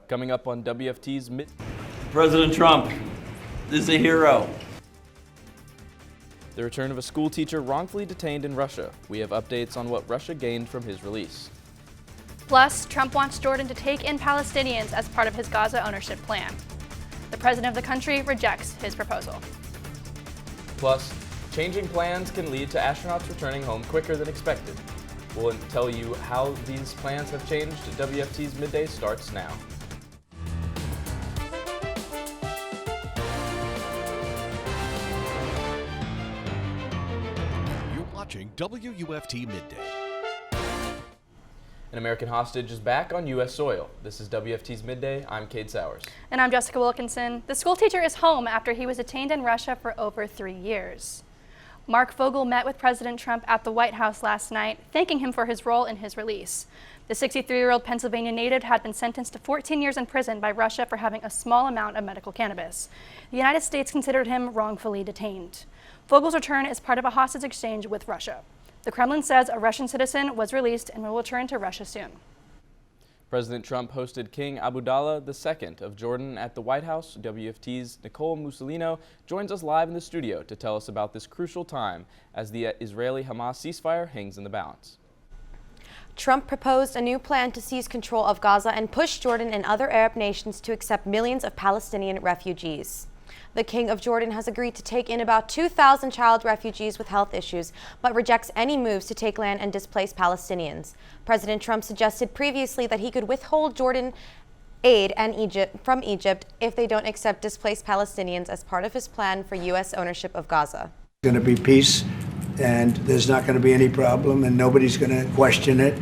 Coming up on WFT's President Trump is a hero. The return of a school teacher wrongfully detained in Russia. We have updates on what Russia gained from his release. Plus, Trump wants Jordan to take in Palestinians as part of his Gaza ownership plan. The president of the country rejects his proposal. Plus, changing plans can lead to astronauts returning home quicker than expected. We'll tell you how these plans have changed. WFT's Midday starts now. You're watching WUFT Midday. An American hostage is back on U.S. soil. This is WFT's Midday. I'm Kade Sowers. And I'm Jessica Wilkinson. The school teacher is home after he was detained in Russia for over 3 years. Mark Vogel met with President Trump at the White House last night, thanking him for his role in his release. The 63-year-old Pennsylvania native had been sentenced to 14 years in prison by Russia for having a small amount of medical cannabis. The United States considered him wrongfully detained. Vogel's return is part of a hostage exchange with Russia. The Kremlin says a Russian citizen was released and will return to Russia soon. President Trump hosted King Abdullah II of Jordan at the White House. WFT's Nicole Mussolino joins us live in the studio to tell us about this crucial time as the Israeli-Hamas ceasefire hangs in the balance. Trump proposed a new plan to seize control of Gaza and push Jordan and other Arab nations to accept millions of Palestinian refugees. The King of Jordan has agreed to take in about 2,000 child refugees with health issues, but rejects any moves to take land and displace Palestinians. President Trump suggested previously that he could withhold Jordan aid from Egypt if they don't accept displaced Palestinians as part of his plan for U.S. ownership of Gaza. It's going to be peace, and there's not going to be any problem, and nobody's going to question it.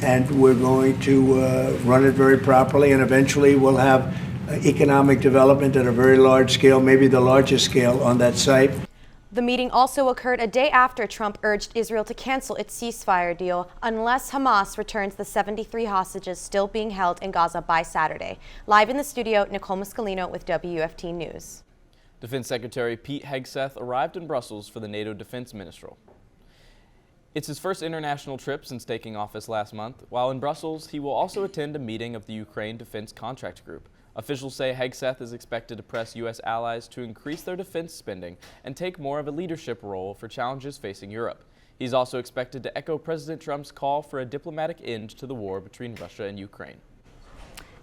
And we're going to run it very properly, and eventually we'll have economic development at a very large scale, maybe the largest scale on that site. The meeting also occurred a day after Trump urged Israel to cancel its ceasefire deal unless Hamas returns the 73 hostages still being held in Gaza by Saturday. Live in the studio, Nicole Muscolino with WFT News. Defense Secretary Pete Hegseth arrived in Brussels for the NATO Defense Ministerial. It's his first international trip since taking office last month. While in Brussels, he will also attend a meeting of the Ukraine Defense Contract Group. Officials say Hegseth is expected to press U.S. allies to increase their defense spending and take more of a leadership role for challenges facing Europe. He's also expected to echo President Trump's call for a diplomatic end to the war between Russia and Ukraine.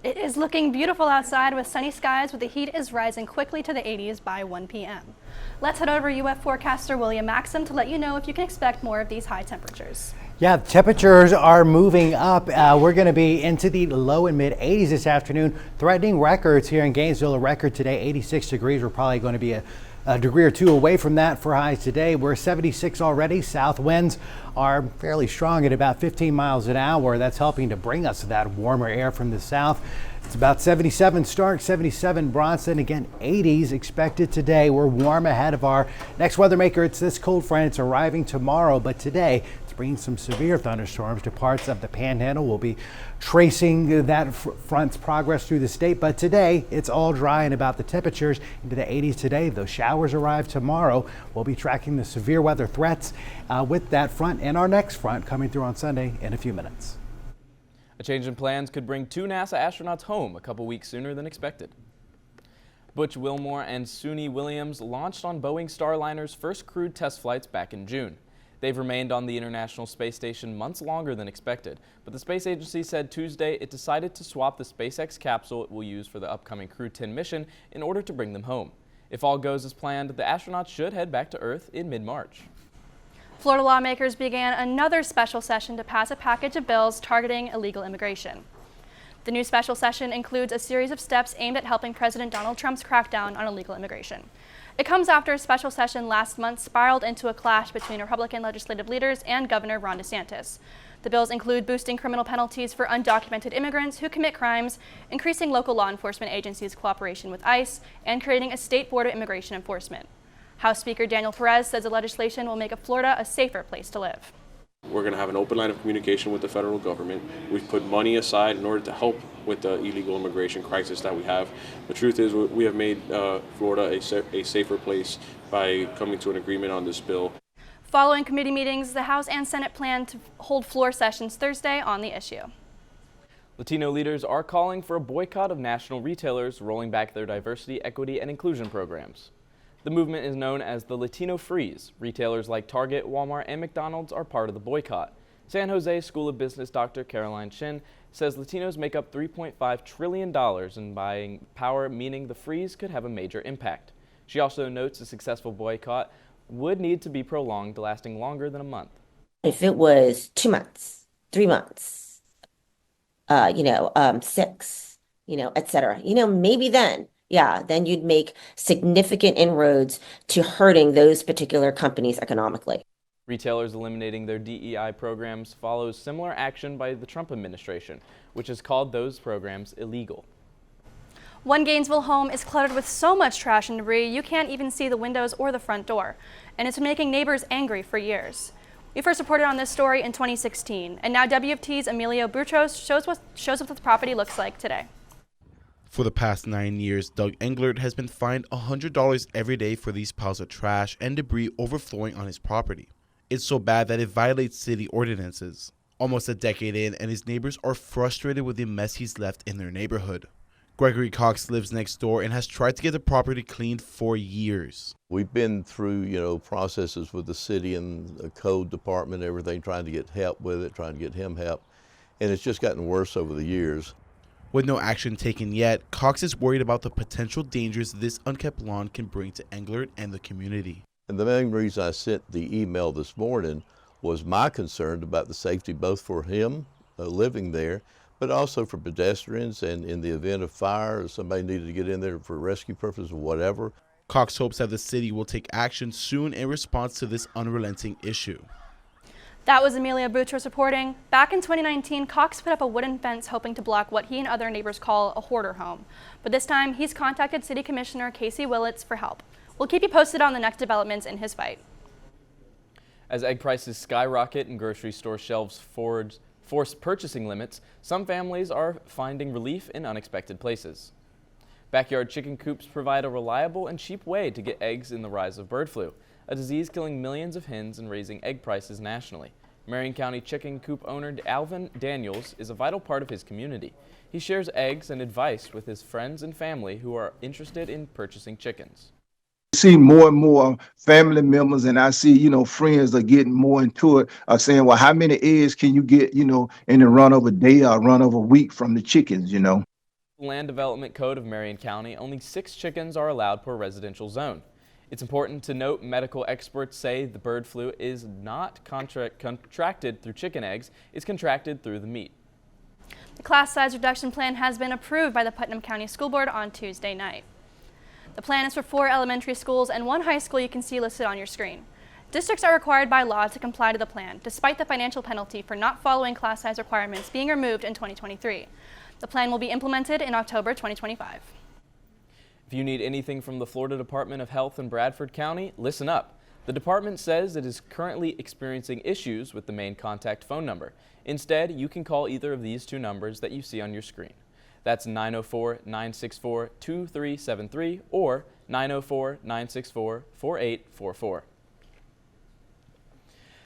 It is looking beautiful outside with sunny skies, but the heat is rising quickly to the 80s by 1 p.m. Let's head over to UF forecaster William Maxham to let you know if you can expect more of these high temperatures. Yeah, temperatures are moving up. We're going to be into the low and mid 80s this afternoon, threatening records here in Gainesville. A record today, 86 degrees. We're probably going to be a degree or two away from that for highs today. We're 76 already. South winds are fairly strong at about 15 miles an hour. That's helping to bring us that warmer air from the south. It's about 77 Stark, 77 Bronson. Again, 80s expected today. We're warm ahead of our next weather maker. It's this cold front. It's arriving tomorrow, but today it's bringing some severe thunderstorms to parts of the Panhandle. We'll be tracing that front's progress through the state, but today it's all dry and about the temperatures into the 80s today. Those showers arrive tomorrow. We'll be tracking the severe weather threats with that front and our next front coming through on Sunday in a few minutes. A change in plans could bring 2 NASA astronauts home a couple weeks sooner than expected. Butch Wilmore and Suni Williams launched on Boeing Starliner's first crewed test flights back in June. They've remained on the International Space Station months longer than expected, but the space agency said Tuesday it decided to swap the SpaceX capsule it will use for the upcoming Crew 10 mission in order to bring them home. If all goes as planned, the astronauts should head back to Earth in mid-March. Florida lawmakers began another special session to pass a package of bills targeting illegal immigration. The new special session includes a series of steps aimed at helping President Donald Trump's crackdown on illegal immigration. It comes after a special session last month spiraled into a clash between Republican legislative leaders and Governor Ron DeSantis. The bills include boosting criminal penalties for undocumented immigrants who commit crimes, increasing local law enforcement agencies' cooperation with ICE, and creating a state board of immigration enforcement. House Speaker Daniel Perez says the legislation will make Florida a safer place to live. We're going to have an open line of communication with the federal government. We've put money aside in order to help with the illegal immigration crisis that we have. The truth is we have made Florida a safer place by coming to an agreement on this bill. Following committee meetings, the House and Senate plan to hold floor sessions Thursday on the issue. Latino leaders are calling for a boycott of national retailers rolling back their diversity, equity, and inclusion programs. The movement is known as the Latino Freeze. Retailers like Target, Walmart, and McDonald's are part of the boycott. San Jose School of Business Dr. Caroline Chin says Latinos make up $3.5 trillion in buying power, meaning the freeze could have a major impact. She also notes a successful boycott would need to be prolonged, lasting longer than a month. If it was 2 months, 3 months, 6, et cetera, maybe then you'd make significant inroads to hurting those particular companies economically. Retailers eliminating their DEI programs follows similar action by the Trump administration, which has called those programs illegal. One Gainesville home is cluttered with so much trash and debris you can't even see the windows or the front door, and it's been making neighbors angry for years. We first reported on this story in 2016, and now WFT's Emilio Boutros shows what the property looks like today. For the past 9 years, Doug Englert has been fined $100 every day for these piles of trash and debris overflowing on his property. It's so bad that it violates city ordinances. Almost a decade in, and his neighbors are frustrated with the mess he's left in their neighborhood. Gregory Cox lives next door and has tried to get the property cleaned for years. We've been through, processes with the city and the code department, everything, trying to get help with it, trying to get him help. And it's just gotten worse over the years. With no action taken yet, Cox is worried about the potential dangers this unkept lawn can bring to Englert and the community. And the main reason I sent the email this morning was my concern about the safety both for him living there, but also for pedestrians, and in the event of fire, if somebody needed to get in there for rescue purposes or whatever. Cox hopes that the city will take action soon in response to this unrelenting issue. That was Emilio Boutros reporting. Back in 2019, Cox put up a wooden fence hoping to block what he and other neighbors call a hoarder home. But this time, he's contacted City Commissioner Casey Willits for help. We'll keep you posted on the next developments in his fight. As egg prices skyrocket and grocery store shelves force purchasing limits, some families are finding relief in unexpected places. Backyard chicken coops provide a reliable and cheap way to get eggs in the rise of bird flu, a disease killing millions of hens and raising egg prices nationally. Marion County chicken coop owner Alvin Daniels is a vital part of his community. He shares eggs and advice with his friends and family who are interested in purchasing chickens. See more and more family members, and I see, friends are getting more into it, are saying, well, how many eggs can you get, in the run of a day or run of a week from the chickens, The Land Development Code of Marion County, only 6 chickens are allowed per residential zone. It's important to note medical experts say the bird flu is not contracted through chicken eggs, it's contracted through the meat. The class size reduction plan has been approved by the Putnam County School Board on Tuesday night. The plan is for 4 elementary schools and 1 high school you can see listed on your screen. Districts are required by law to comply to the plan, despite the financial penalty for not following class size requirements being removed in 2023. The plan will be implemented in October 2025. If you need anything from the Florida Department of Health in Bradford County, listen up. The department says it is currently experiencing issues with the main contact phone number. Instead, you can call either of these 2 numbers that you see on your screen. That's 904-964-2373 or 904-964-4844.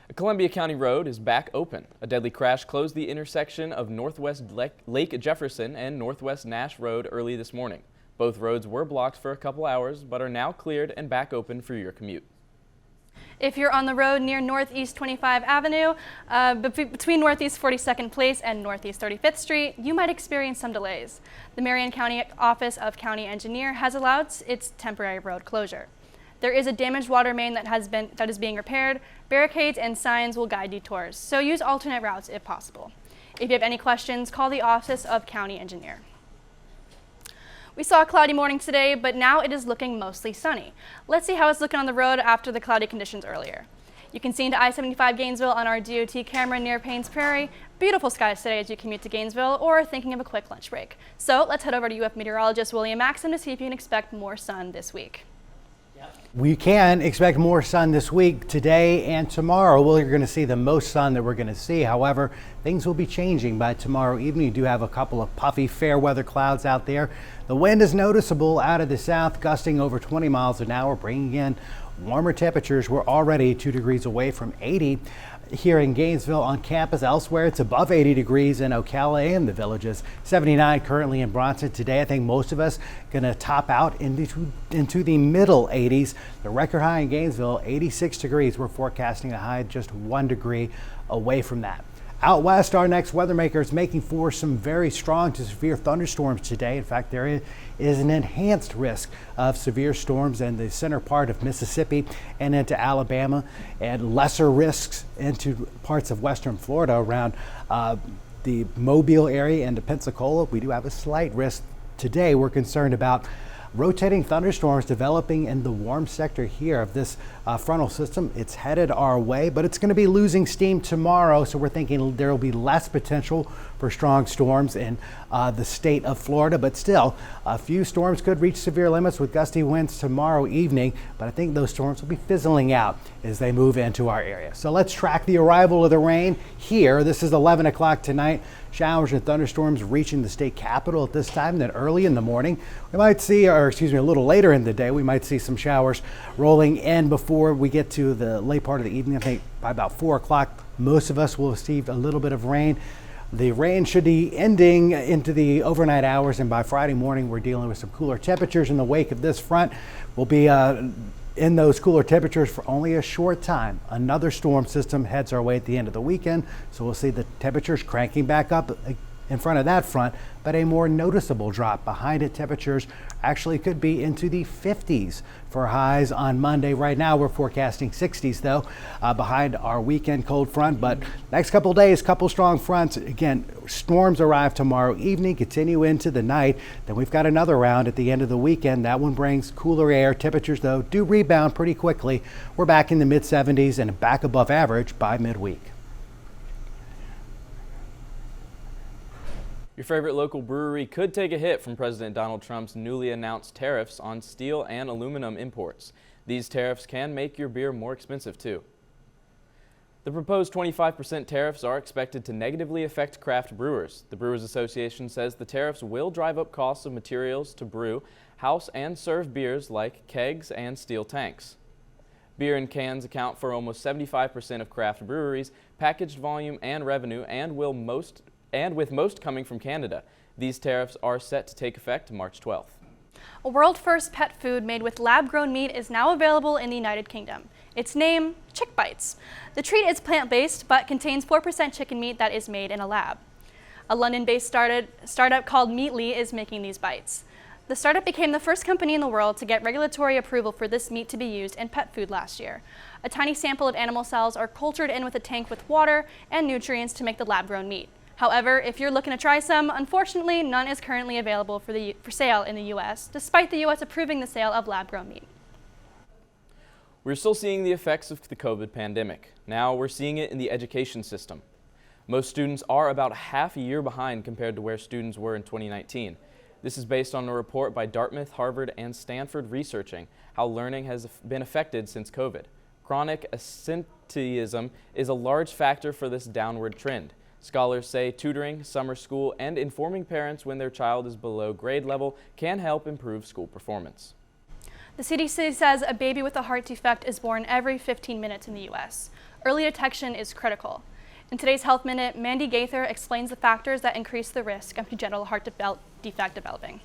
A Columbia County road is back open. A deadly crash closed the intersection of Northwest Lake Jefferson and Northwest Nash Road early this morning. Both roads were blocked for a couple hours, but are now cleared and back open for your commute. If you're on the road near Northeast 25 Avenue, between Northeast 42nd Place and Northeast 35th Street, you might experience some delays. The Marion County Office of County Engineer has allowed its temporary road closure. There is a damaged water main that is being repaired. Barricades and signs will guide detours, so use alternate routes if possible. If you have any questions, call the Office of County Engineer. We saw a cloudy morning today, but now it is looking mostly sunny. Let's see how it's looking on the road after the cloudy conditions earlier. You can see into I-75 Gainesville on our DOT camera near Paynes Prairie. Beautiful skies today as you commute to Gainesville or thinking of a quick lunch break. So let's head over to UF meteorologist William Maxham to see if you can expect more sun this week. We can expect more sun this week, today and tomorrow. We're going to see the most sun that we're going to see. However, things will be changing by tomorrow evening. You do have a couple of puffy fair weather clouds out there. The wind is noticeable out of the south, gusting over 20 miles an hour, bringing in warmer temperatures. We're already 2 degrees away from 80. here in Gainesville on campus. Elsewhere, it's above 80 degrees in Ocala and the Villages. 79 currently in Bronson. Today, I think most of us going to top out into the middle 80s. The record high in Gainesville, 86 degrees. We're forecasting a high just 1 degree away from that. Out west, our next weather maker is making for some very strong to severe thunderstorms today. In fact, there is an enhanced risk of severe storms in the center part of Mississippi and into Alabama, and lesser risks into parts of western Florida around the Mobile area and to Pensacola. We do have a slight risk today. We're concerned about rotating thunderstorms developing in the warm sector here of this frontal system. It's headed our way, but it's going to be losing steam tomorrow, so we're thinking there will be less potential for strong storms in the state of Florida, but still a few storms could reach severe limits with gusty winds tomorrow evening, but I think those storms will be fizzling out as they move into our area. So let's track the arrival of the rain here. This is 11 o'clock tonight. Showers and thunderstorms reaching the state capitol at this time. Then early in the morning, we might see, a little later in the day, we might see some showers rolling in before we get to the late part of the evening. I think by about 4 o'clock, most of us will receive a little bit of rain. The rain should be ending into the overnight hours, and by Friday morning, we're dealing with some cooler temperatures in the wake of this front. We'll be in those cooler temperatures for only a short time. Another storm system heads our way at the end of the weekend, so we'll see the temperatures cranking back up in front of that front, but a more noticeable drop behind it. Temperatures actually could be into the 50s for highs on Monday. Right now we're forecasting 60s though, behind our weekend cold front, but next couple days, couple strong fronts. Again, storms arrive tomorrow evening, continue into the night. Then we've got another round at the end of the weekend. That one brings cooler air. Temperatures though do rebound pretty quickly. We're back in the mid 70s and back above average by midweek. Your favorite local brewery could take a hit from President Donald Trump's newly announced tariffs on steel and aluminum imports. These tariffs can make your beer more expensive too. The proposed 25% tariffs are expected to negatively affect craft brewers. The Brewers Association says the tariffs will drive up costs of materials to brew, house and serve beers like kegs and steel tanks. Beer and cans account for almost 75% of craft breweries, packaged volume and revenue, and with most coming from Canada. These tariffs are set to take effect March 12th. A world-first pet food made with lab-grown meat is now available in the United Kingdom. Its name, Chick Bites. The treat is plant-based but contains 4% chicken meat that is made in a lab. A London-based startup called Meatly is making these bites. The startup became the first company in the world to get regulatory approval for this meat to be used in pet food last year. A tiny sample of animal cells are cultured in with a tank with water and nutrients to make the lab-grown meat. However, if you're looking to try some, unfortunately, none is currently available for sale in the U.S., despite the U.S. approving the sale of lab-grown meat. We're still seeing the effects of the COVID pandemic. Now we're seeing it in the education system. Most students are about half a year behind compared to where students were in 2019. This is based on a report by Dartmouth, Harvard, and Stanford researching how learning has been affected since COVID. Chronic absenteeism is a large factor for this downward trend. Scholars say tutoring, summer school, and informing parents when their child is below grade level can help improve school performance. The CDC says a baby with a heart defect is born every 15 minutes in the U.S. Early detection is critical. In today's Health Minute, Mandy Gaither explains the factors that increase the risk of congenital heart defect developing.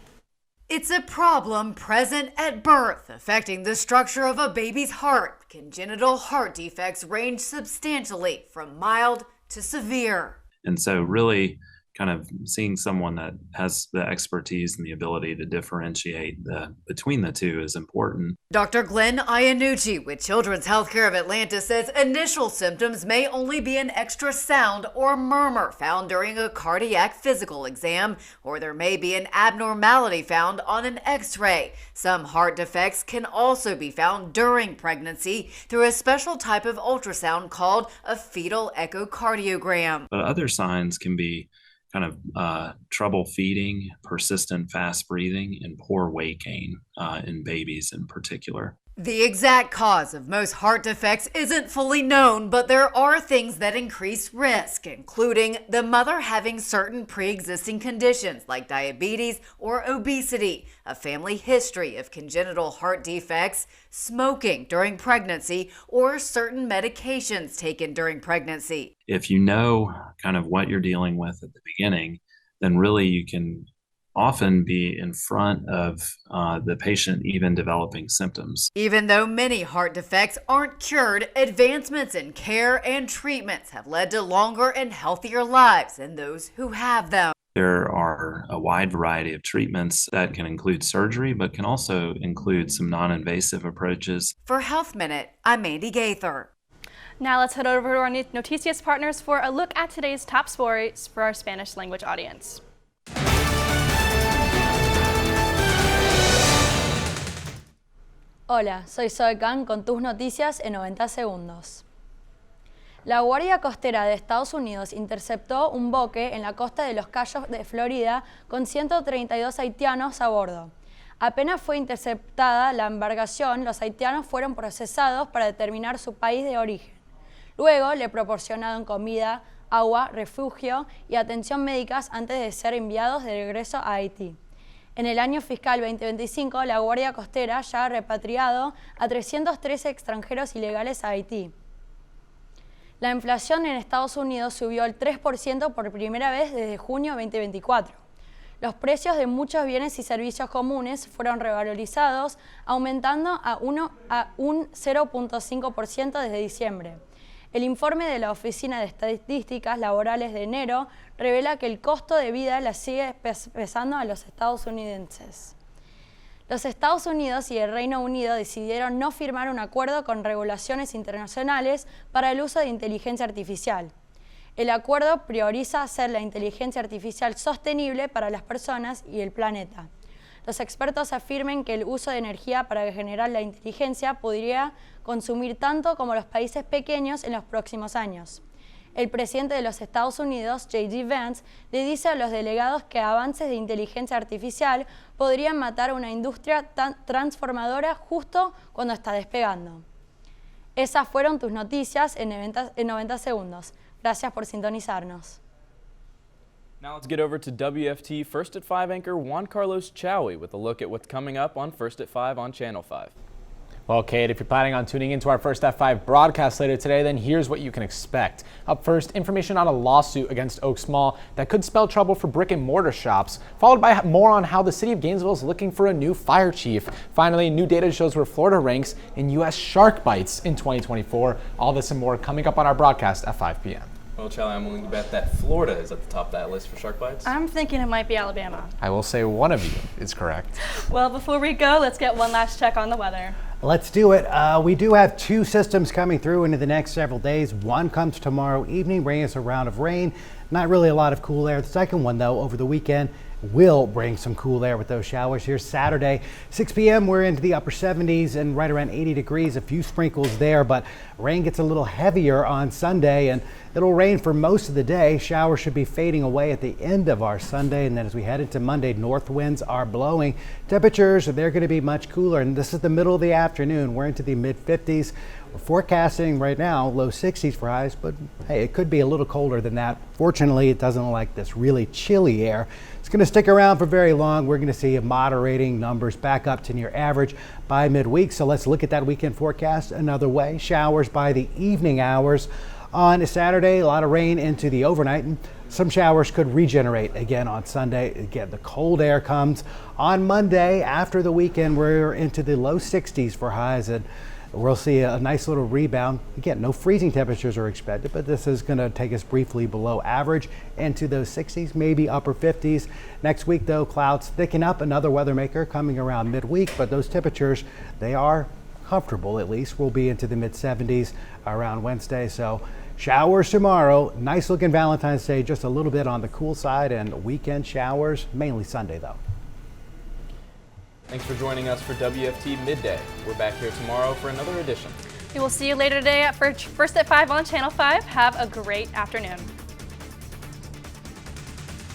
It's a problem present at birth, affecting the structure of a baby's heart. Congenital heart defects range substantially from mild to severe. And so really kind of seeing someone that has the expertise and the ability to differentiate between the two is important. Dr. Glenn Iannucci with Children's Healthcare of Atlanta says initial symptoms may only be an extra sound or murmur found during a cardiac physical exam, or there may be an abnormality found on an x-ray. Some heart defects can also be found during pregnancy through a special type of ultrasound called a fetal echocardiogram. But other signs can be kind of trouble feeding, persistent fast breathing, and poor weight gain in babies in particular. The exact cause of most heart defects isn't fully known, but there are things that increase risk, including the mother having certain pre-existing conditions like diabetes or obesity, a family history of congenital heart defects, smoking during pregnancy, or certain medications taken during pregnancy. If you know kind of what you're dealing with at the beginning, then really you can often be in front of the patient even developing symptoms. Even though many heart defects aren't cured, advancements in care and treatments have led to longer and healthier lives than those who have them. There are a wide variety of treatments that can include surgery, but can also include some non-invasive approaches. For Health Minute, I'm Mandy Gaither. Now let's head over to our Noticias partners for a look at today's top stories for our Spanish language audience. Hola, soy Kahn con tus noticias en 90 segundos. La Guardia Costera de Estados Unidos interceptó un buque en la costa de los Cayos de Florida con 132 haitianos a bordo. Apenas fue interceptada la embarcación, los haitianos fueron procesados para determinar su país de origen. Luego le proporcionaron comida, agua, refugio y atención médicas antes de ser enviados de regreso a Haití. En el año fiscal 2025, la Guardia Costera ya ha repatriado a 313 extranjeros ilegales a Haití. La inflación en Estados Unidos subió al 3% por primera vez desde junio 2024. Los precios de muchos bienes y servicios comunes fueron revalorizados, aumentando a un 0.5% desde diciembre. El informe de la Oficina de Estadísticas Laborales de enero revela que el costo de vida la sigue pesando a los estadounidenses. Los Estados Unidos y el Reino Unido decidieron no firmar un acuerdo con regulaciones internacionales para el uso de inteligencia artificial. El acuerdo prioriza hacer la inteligencia artificial sostenible para las personas y el planeta. Los expertos afirman que el uso de energía para generar la inteligencia podría consumir tanto como los países pequeños en los próximos años. El presidente de los Estados Unidos, J.D. Vance, le dice a los delegados que avances de inteligencia artificial podrían matar a una industria transformadora justo cuando está despegando. Esas fueron tus noticias en 90 segundos. Gracias por sintonizarnos. Now let's get over to WFT First at 5 anchor Juan Carlos Chowie with a look at what's coming up on First at 5 on Channel 5. Well, Kade, if you're planning on tuning into our First at 5 broadcast later today, then here's what you can expect. Up first, information on a lawsuit against Oaks Mall that could spell trouble for brick and mortar shops, followed by more on how the city of Gainesville is looking for a new fire chief. Finally, new data shows where Florida ranks in U.S. shark bites in 2024. All this and more coming up on our broadcast at 5 p.m. Well, Charlie, I'm willing to bet that Florida is at the top of that list for shark bites. I'm thinking it might be Alabama. I will say one of you is correct. Well, before we go, let's get one last check on the weather. Let's do it. We do have two systems coming through into the next several days. One comes tomorrow evening, bringing us a round of rain. Not really a lot of cool air. The second one, though, over the weekend, will bring some cool air with those showers here Saturday. 6 p.m. we're into the upper 70s and right around 80 degrees. A few sprinkles there, but rain gets a little heavier on Sunday and it'll rain for most of the day. Showers should be fading away at the end of our Sunday, and then as we head into Monday, north winds are blowing. Temperatures, they're going to be much cooler, and this is the middle of the afternoon. We're into the mid-50s. We're forecasting right now low 60s for highs, but hey, it could be a little colder than that. Fortunately, it doesn't look like this really chilly air. It's going to stick around for very long. We're going to see moderating numbers back up to near average by midweek. So let's look at that weekend forecast another way. Showers by the evening hours. On Saturday, a lot of rain into the overnight, and some showers could regenerate again on Sunday. Again, the cold air comes on Monday. After the weekend, we're into the low 60s for highs, and we'll see a nice little rebound. Again, no freezing temperatures are expected, but this is going to take us briefly below average into those 60s, maybe upper 50s. Next week, though, clouds thicken up. Another weather maker coming around midweek, but those temperatures, they are comfortable at least. We'll be into the mid 70s around Wednesday. So showers tomorrow. Nice looking Valentine's Day, just a little bit on the cool side, and weekend showers, mainly Sunday though. Thanks for joining us for WFT Midday. We're back here tomorrow for another edition. We will see you later today at First at 5 on Channel 5. Have a great afternoon.